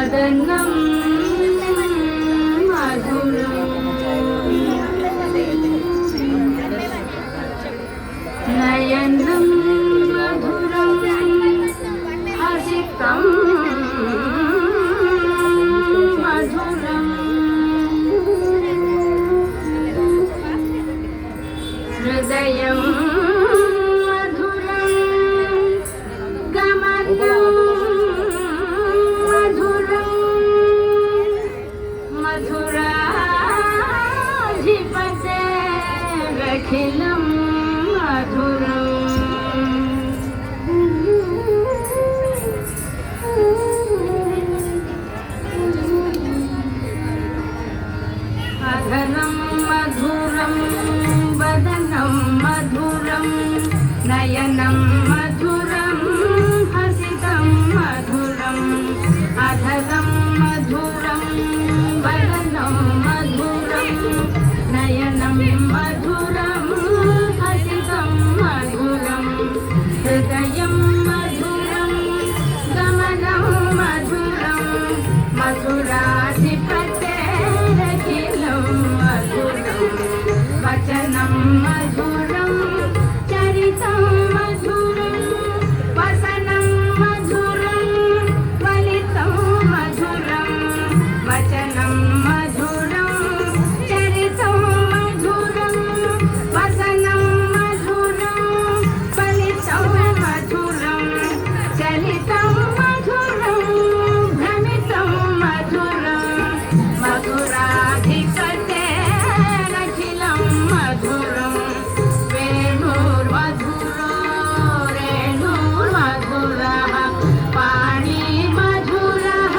वदनं मधुरं नयनं मधुरं हसितं मधुरं हृदयं मधुरं गमनं मधुरं मधुराधिपतेरखिलं मधुरम् अधरं मधुरं वदनं मधुरं नयनं मधुरं हसितं मधुरम् अधरं मधुरं वदनं मधुरं नयनं मधुरं हसितं मधुरं हृदयं मधुरं गमनं मधुरं मधुराधिपतेरखिलं मधुरं वचनं मधुरं चरितं मधुरं वसनं मधुरं वलितं मधुरं वचनं मधुरं चरितं मधुरं वसनं मधुरं वलितं मधुरं चलितं मधुरं भ्रमितं मधुरं मधुराधिपतेरखिलं मधुरं वेणुर्मधुरो रेणुर्मधुरः पाणिमधुरः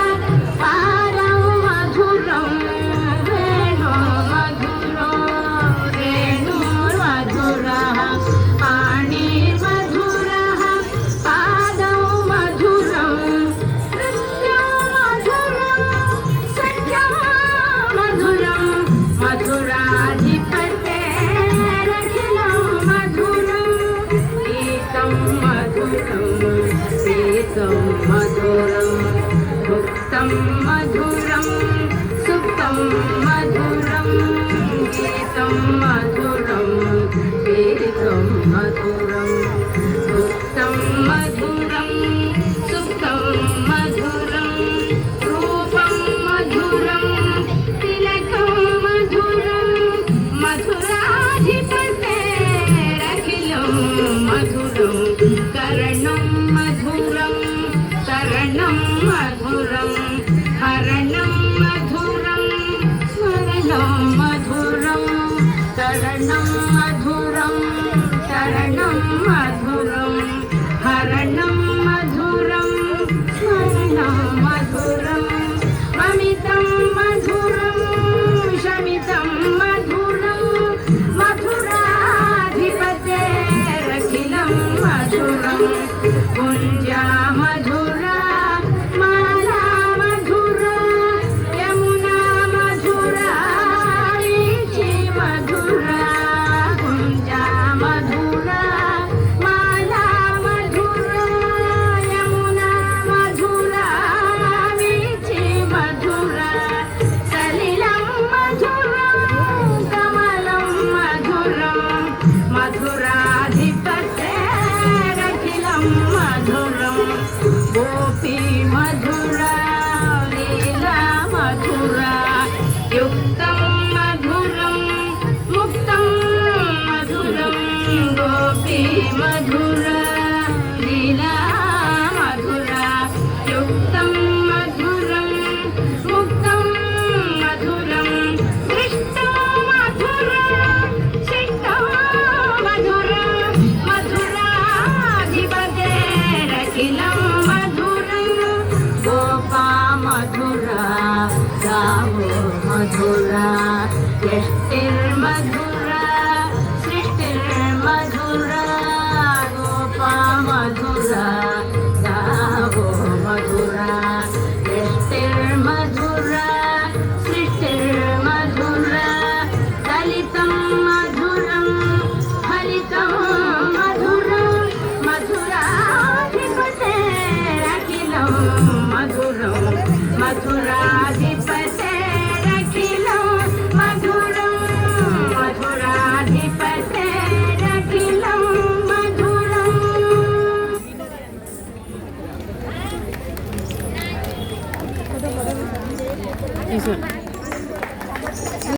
पारं मधुरं वेणुर्मधुरो रेणुर्मधुरः पाणिमधुरः पादं मधुरं नृत्यं मधुरं सख्यं मधुरं मधुराधिपतेरखिलं मधुरं गीतं मधुरं पीतं मधुरं भुक्तं मधुरं सुप्तं मधुरं गीतं मधुरं पीतं मधुरं भुक्तं मधुरं सुप्तं मधुरं रूपं मधुरं तिलकं मधुरं मधुराधिपतेरखिलं मधुरं करणं मधुरं तरणं मधुरं हरणं मधुरं स्मरणं मधुरं तरणं मधुरं तरणं मधुरं हरणं मधुरं स्मरणं मधुरं ममितं मधुरं शमितं मधुरं मधुराधिपतेरखिलं मधुरं कुञ्जा मधुरा माला मधुरा यमुना मधुरा वीची मधुरा कुञ्जा मधुरा माला मधुरा यमुना मधुरा वीची मधुरा सलिलं मधुरं कमलं मधुरं मधुराधिपतेरखिलं मधुरं गोपी मधुरा लीला मधुरा युक्तं मधुरं मुक्तं मधुरं गोपी मधुरा लीला मधुरा युक्तं मधुरं मुक्तं मधुरं दृष्टं मधुरं शिष्टं मधुरं मधुराधिपतेरखिलं मधुरं गोपा मधुरा गावो मधुरा यष्टिर्मधुरा सृष्टिर्मधुरा गोपा मधुरा गावो मधुरा यष्टिर्मधुरा सृष्टिर्मधुरा दलितं मधुरं हरितं मधुरं मधुराधिपतेरखिलं मधुरं मधुराधिपतेरखिलं मधुरं मधुराधिपतेरखिलं मधुरम्